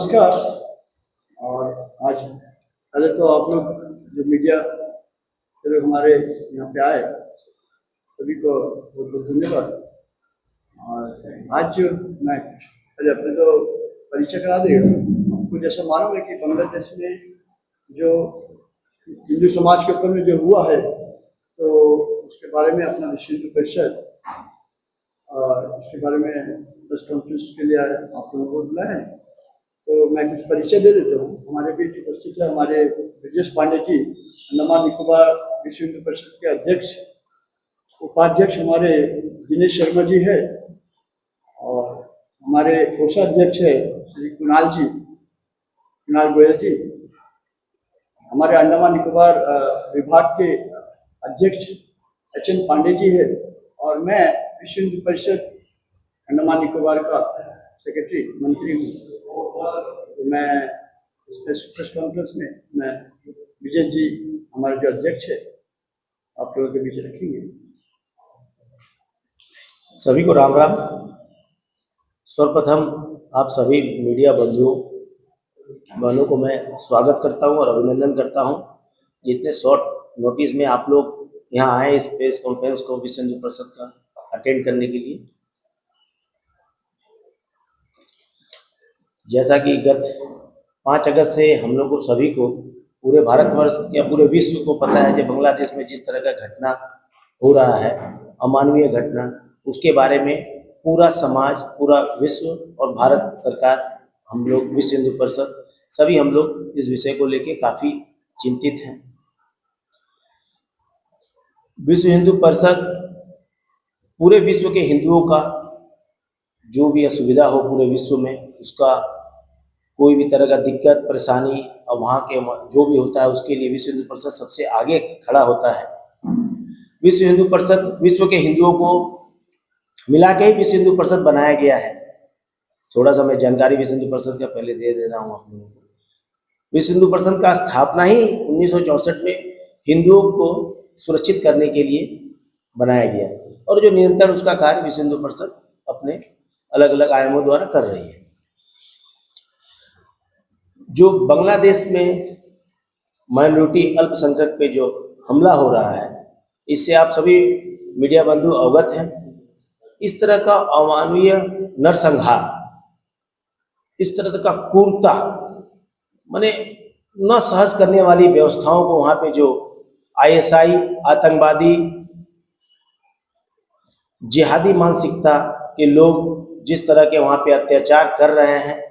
नमस्कार। और आज पहले तो आप लोग जो मीडिया के लोग हमारे यहाँ पे आए, सभी को बहुत बहुत धन्यवाद। और आज मैं पहले अपने तो परिचय करा देगा। आपको जैसा मालूम है कि बांग्लादेश में जो हिंदू समाज के ऊपर में जो हुआ है, तो उसके बारे में अपना विश्व हिंदू परिषद उसके बारे में प्रेस कॉन्फ्रेंस के लिए आप लोगों को बुलाए हैं। तो मैं कुछ परिचय दे देता हूँ। हमारे बीच उपस्थित है हमारे ब्रजेश पांडे जी, अंडमान निकोबार विश्व हिंदू परिषद के अध्यक्ष। उपाध्यक्ष हमारे दिनेश शर्मा जी है, और हमारे कोषाध्यक्ष है श्री कुणाल गोयल जी। हमारे अंडमान निकोबार विभाग के अध्यक्ष HN पांडे जी है, और मैं विश्व हिंदू परिषद अंडमान निकोबार का सेक्रेटरी मंत्री हूँ। तो मैं इस प्रेस कॉन्फ्रेंस में मैं विजय जी, हमारे जो अध्यक्ष है, आप लोगों के बीच रखेंगे। सभी को राम राम। सर्वप्रथम आप सभी मीडिया बंधुओं को मैं स्वागत करता हूं और अभिनंदन करता हूं, जितने शॉर्ट नोटिस में आप लोग यहाँ आए इस प्रेस कॉन्फ्रेंस को विश्व हिंदू परिषद का अटेंड करने के लिए। जैसा कि गत 5 अगस्त से हम लोग को सभी को पूरे भारतवर्ष या पूरे विश्व को पता है कि बांग्लादेश में जिस तरह का घटना हो रहा है, अमानवीय घटना, उसके बारे में पूरा समाज, पूरा विश्व और भारत सरकार, हम लोग विश्व हिंदू परिषद सभी हम लोग इस विषय को लेके काफ़ी चिंतित हैं। विश्व हिंदू परिषद पूरे विश्व के हिंदुओं का जो भी असुविधा हो पूरे विश्व में, उसका कोई भी तरह का दिक्कत परेशानी और वहाँ के जो भी होता है उसके लिए विश्व हिंदू परिषद सबसे आगे खड़ा होता है। विश्व हिंदू परिषद विश्व के हिंदुओं को मिला के ही विश्व हिंदू परिषद बनाया गया है। थोड़ा सा मैं जानकारी विश्व हिंदू परिषद का पहले दे रहा हूँ आप लोगों को। विश्व हिंदू परिषद का स्थापना ही 1964 में हिंदुओं को सुरक्षित करने के लिए बनाया गया, और जो निरंतर उसका कार्य विश्व हिंदू परिषद अपने अलग अलग आयामों द्वारा कर रही है। जो बांग्लादेश में माइनॉरिटी अल्पसंख्यक पे जो हमला हो रहा है, इससे आप सभी मीडिया बंधु अवगत हैं। इस तरह का अमानवीय नरसंहार, इस तरह का क्रूरता, माने न सहज करने वाली व्यवस्थाओं को वहाँ पे जो ISI आतंकवादी जिहादी मानसिकता के लोग जिस तरह के वहाँ पे अत्याचार कर रहे हैं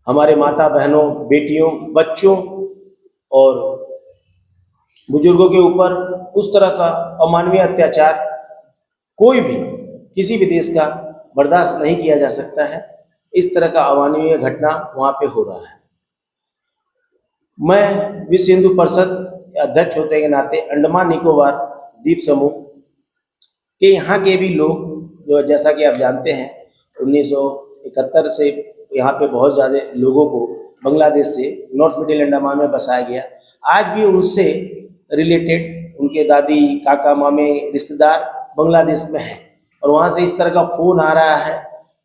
हमारे माता बहनों, बेटियों, बच्चों और बुजुर्गों के ऊपर, उस तरह का अमानवीय अत्याचार कोई भी किसी भी देश का बर्दाश्त नहीं किया जा सकता है। इस तरह का अमानवीय घटना वहाँ पे हो रहा है। मैं विश्व हिंदू परिषद के अध्यक्ष होते के नाते अंडमान निकोबार द्वीप समूह के यहाँ के भी लोग, जो जैसा कि आप जानते हैं 1971 से यहाँ पे बहुत ज़्यादा लोगों को बांग्लादेश से नॉर्थ मिडिल अंडमान में बसाया गया। आज भी उनसे रिलेटेड उनके दादी, काका, मामे, रिश्तेदार बांग्लादेश में हैं, और वहाँ से इस तरह का फ़ोन आ रहा है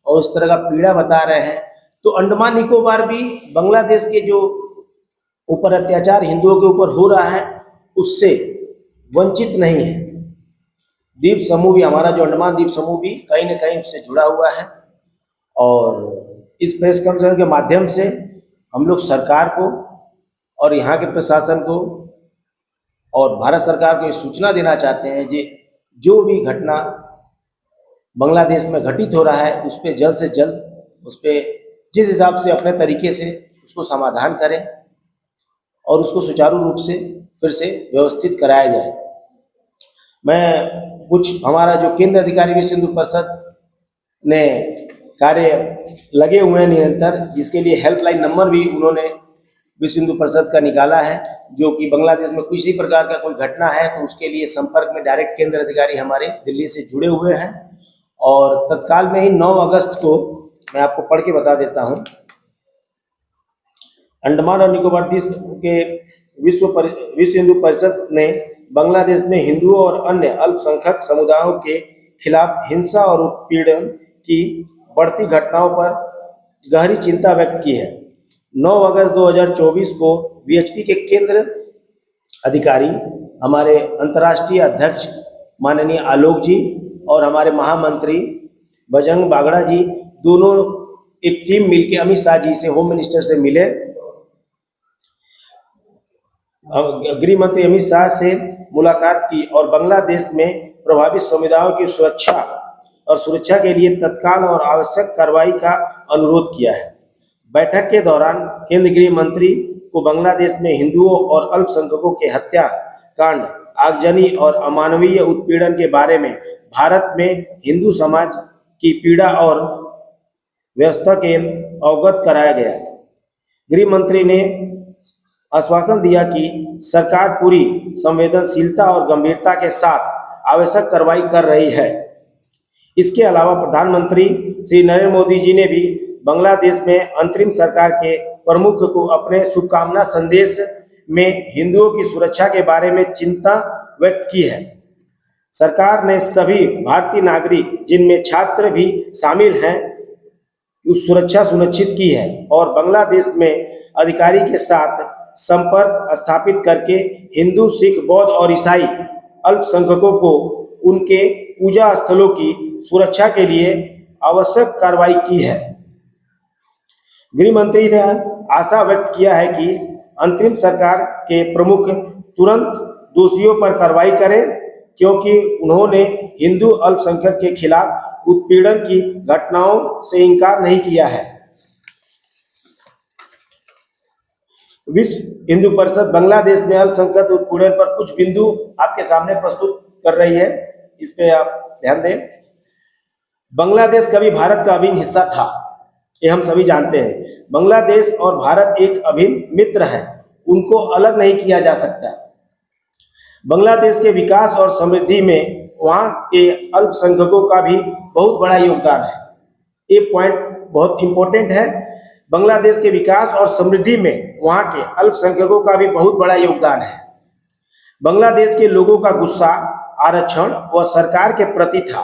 और इस तरह का पीड़ा बता रहे हैं। तो अंडमान निकोबार भी बांग्लादेश के जो ऊपर अत्याचार हिंदुओं के ऊपर हो रहा है उससे वंचित नहीं है। द्वीप समूह भी, हमारा जो अंडमान द्वीप समूह भी कहीं न कहीं उससे जुड़ा हुआ है, और इस प्रेस कॉन्फ्रेंस के माध्यम से हम लोग सरकार को और यहाँ के प्रशासन को और भारत सरकार को ये सूचना देना चाहते हैं कि जो भी घटना बांग्लादेश में घटित हो रहा है उस पर जल्द से जल्द, उस पर जिस हिसाब से अपने तरीके से उसको समाधान करें और उसको सुचारू रूप से फिर से व्यवस्थित कराया जाए। मैं कुछ हमारा जो केंद्र अधिकारी विश्व हिंदू परिषद ने कार्य लगे हुए हैं निरंतर, जिसके लिए हेल्पलाइन नंबर भी उन्होंने विश्व हिंदू परिषद का निकाला है, जो कि बांग्लादेश में किसी प्रकार का कोई घटना है तो उसके लिए संपर्क में डायरेक्ट केंद्र अधिकारी हमारे दिल्ली से जुड़े हुए हैं। और तत्काल में ही 9 अगस्त को मैं आपको पढ़ के बता देता हूँ। अंडमान और निकोबार द्वीप के विश्व हिंदू परिषद ने बांग्लादेश में हिंदुओं और अन्य अल्पसंख्यक समुदायों के खिलाफ हिंसा और उत्पीड़न की बढ़ती घटनाओं पर गहरी चिंता व्यक्त की है। 9 अगस्त 2024 को वीएचपी के केंद्र अधिकारी, हमारे अंतर्राष्ट्रीय अध्यक्ष माननीय आलोक जी और हमारे महामंत्री बजरंग बागड़ा जी, दोनों एक टीम मिलकर अमित शाह जी से, होम मिनिस्टर से मिले। गृह मंत्री अमित शाह से मुलाकात की और बांग्लादेश में प्रभावित समुदायों की सुरक्षा के लिए तत्काल और आवश्यक कार्रवाई का अनुरोध किया है। बैठक के दौरान केंद्रीय गृह मंत्री को बांग्लादेश में हिंदुओं और अल्पसंख्यकों के हत्याकांड, आगजनी और अमानवीय उत्पीड़न के बारे में भारत में हिंदू समाज की पीड़ा और व्यवस्था के अवगत कराया गया। गृह मंत्री ने आश्वासन दिया कि सरकार पूरी संवेदनशीलता और गंभीरता के साथ आवश्यक कार्रवाई कर रही है। इसके अलावा प्रधानमंत्री श्री नरेंद्र मोदी जी ने भी बांग्लादेश में अंतरिम सरकार के प्रमुख को अपने शुभकामना संदेश में हिंदुओं की सुरक्षा के बारे में चिंता व्यक्त की है। सरकार ने सभी भारतीय नागरिक, जिनमें छात्र भी शामिल हैं, उस सुरक्षा सुनिश्चित की है और बांग्लादेश में अधिकारी के साथ संपर्क स्थापित करके हिंदू, सिख, बौद्ध और ईसाई अल्पसंख्यकों को उनके पूजा स्थलों की सुरक्षा के लिए आवश्यक कार्रवाई की है। गृह मंत्री ने आशा व्यक्त किया है कि अंतरिम सरकार के प्रमुख तुरंत दोषियों पर कार्रवाई करें, क्योंकि उन्होंने हिंदू अल्पसंख्यक के खिलाफ उत्पीड़न की घटनाओं से इनकार नहीं किया है। विश्व हिंदू परिषद बांग्लादेश में अल्पसंख्यक उत्पीड़न पर कुछ बिंदु आपके सामने प्रस्तुत कर रही है, इस पे आप ध्यान दें। बांग्लादेश कभी भारत का अभिन्न हिस्सा था, ये हम सभी जानते हैं। बांग्लादेश और भारत एक अभिन्न मित्र हैं, उनको अलग नहीं किया जा सकता। बांग्लादेश के विकास और समृद्धि में वहाँ के अल्पसंख्यकों का भी बहुत बड़ा योगदान है। ये पॉइंट बहुत इंपॉर्टेंट है। बांग्लादेश के विकास और समृद्धि में वहाँ के अल्पसंख्यकों का भी बहुत बड़ा योगदान है। बांग्लादेश के लोगों का गुस्सा आरक्षण व सरकार के प्रति था,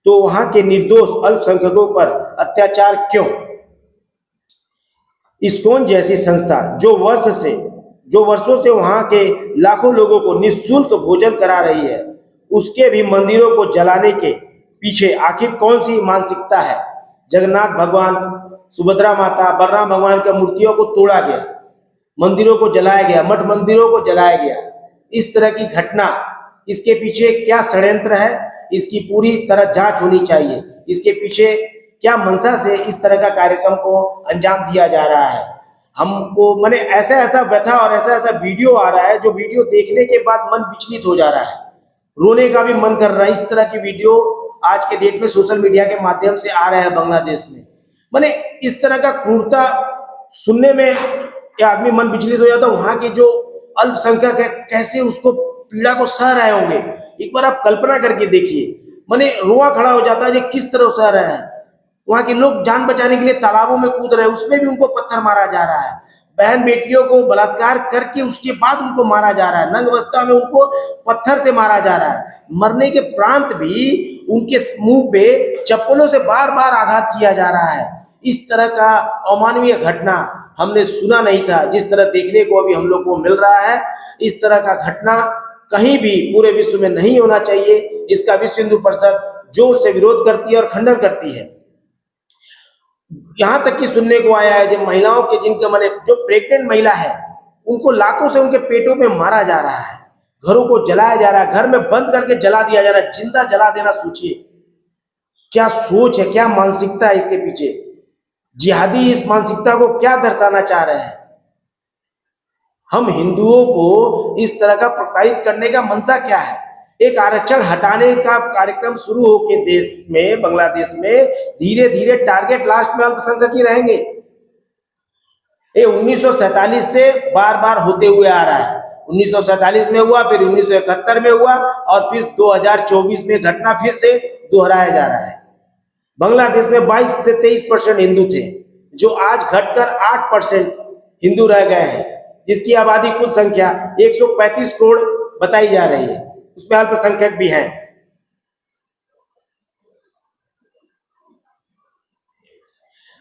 तो वहाँ के निर्दोष अल्पसंख्यकों पर अत्याचार क्यों? इस्कॉन जैसी संस्था जो वर्षों से वहाँ के लाखों लोगों को निःशुल्क भोजन करा रही है, उसके भी मंदिरों को जलाने के पीछे आखिर कौन सी मानसिकता है? जगन्नाथ भगवान, सुभद्रा माता, बलराम भगवान की मूर्तियों को तोड़ा गया, मंदिरों को जलाया गया, मठ मंदिरों को जलाया गया। इस तरह की घटना, इसके पीछे क्या षड्यंत्र है, इसकी पूरी तरह जांच होनी चाहिए। इसके पीछे क्या मंशा से इस तरह का कार्यक्रम को अंजाम दिया जा रहा है? हमको माने ऐसा व्यथा और ऐसा वीडियो आ रहा है, जो वीडियो देखने के बाद मन विचलित हो जा रहा है, रोने का भी मन कर रहा है। इस तरह की वीडियो आज के डेट में सोशल मीडिया के माध्यम से आ रहे हैं बांग्लादेश में। माने इस तरह का क्रूरता सुनने में ये आदमी मन विचलित हो जाता है। वहाँ के जो अल्पसंख्यक है, कैसे उसको पीड़ा को सह रहे होंगे, एक बार आप कल्पना करके देखिए। माने रुआ खड़ा हो जाता है, किस तरह सह रहे हैं। वहाँ के लोग जान बचाने के लिए तालाबों में कूद रहे हैं, उसमें भी उनको पत्थर मारा जा रहा है। बहन बेटियों को बलात्कार करके उसके बाद उनको मारा जा रहा है, नंग अवस्था में उनको पत्थर से मारा जा रहा है। मरने के प्रांत भी उनके मुंह पे चप्पलों से बार बार आघात किया जा रहा है। इस तरह का अमानवीय घटना हमने सुना नहीं था, जिस तरह देखने को अभी हम लोग को मिल रहा है। इस तरह का घटना कहीं भी पूरे विश्व में नहीं होना चाहिए। इसका विश्व हिंदू परिषद जोर से विरोध करती है और खंडन करती है। यहाँ तक कि सुनने को आया है, जब महिलाओं के जिनके माने जो प्रेग्नेंट महिला है, उनको लातों से उनके पेटों में मारा जा रहा है, घरों को जलाया जा रहा है, घर में बंद करके जला दिया जा रहा है, जिंदा जला देना। सोचिए क्या सोच है, क्या मानसिकता है इसके पीछे। जिहादी इस मानसिकता को क्या दर्शाना चाह रहे हैं? हम हिंदुओं को इस तरह का प्रताड़ित करने का मंशा क्या है? एक आरक्षण हटाने का कार्यक्रम शुरू होके देश में, बांग्लादेश में धीरे धीरे टारगेट लास्ट में अल्पसंख्यक ही रहेंगे। ये 1947 से बार बार होते हुए आ रहा है। 1947 में हुआ, फिर 1971 में हुआ और फिर 2024 में घटना फिर से दोहराया जा रहा है। बांग्लादेश में 22 से 23% हिंदू थे, जो आज घटकर 8% हिंदू रह गए हैं, जिसकी आबादी कुल संख्या 135 करोड़ बताई जा रही है। उसमें अल्पसंख्यक भी हैं।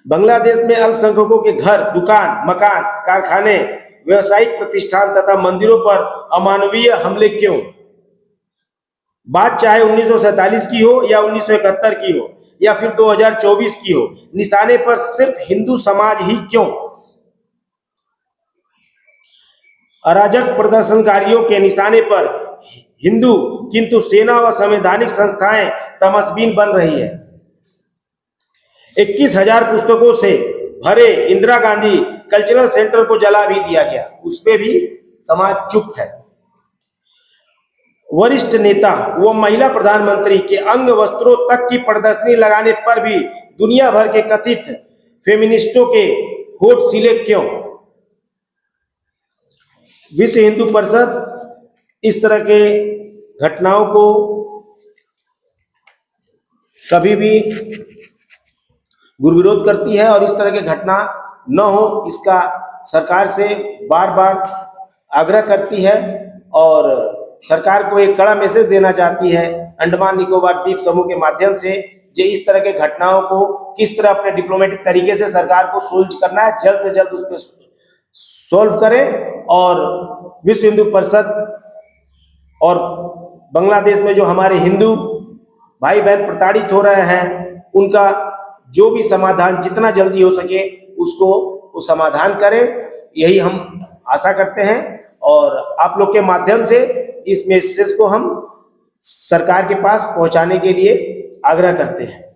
बांग्लादेश में अल्पसंख्यकों के घर, दुकान, मकान, कारखाने, व्यवसायिक प्रतिष्ठान तथा मंदिरों पर अमानवीय हमले क्यों? बात चाहे 1947 की हो या 1971 की हो या फिर 2024 की हो, निशाने पर सिर्फ हिंदू समाज ही क्यों? अराजक प्रदर्शनकारियों के निशाने पर हिंदू, किंतु सेना व संवैधानिक संस्थाएं तमसबीन बन रही है। 21,000 पुस्तकों से भरे इंदिरा गांधी कल्चरल सेंटर को जला भी दिया गया, उस पे भी समाज चुप है। वरिष्ठ नेता व महिला प्रधानमंत्री के अंग वस्त्रों तक की प्रदर्शनी लगाने पर भी दुनिया भर के कथित फेमिनिस्टों के होठ सिले क्यों? विश्व हिंदू परिषद इस तरह के घटनाओं को कभी भी गुरविरोध करती है और इस तरह की घटना न हो इसका सरकार से बार बार आग्रह करती है और सरकार को एक कड़ा मैसेज देना चाहती है अंडमान निकोबार द्वीप समूह के माध्यम से, जो इस तरह के घटनाओं को किस तरह अपने डिप्लोमेटिक तरीके से सरकार को सोल्व करना है, जल्द से जल्द उस पर सोल्व करे और विश्व हिंदू परिषद और बांग्लादेश में जो हमारे हिंदू भाई बहन प्रताड़ित हो रहे हैं उनका जो भी समाधान जितना जल्दी हो सके उसको वो समाधान करे, यही हम आशा करते हैं और आप लोग के माध्यम से इस मैसेज को हम सरकार के पास पहुंचाने के लिए आग्रह करते हैं।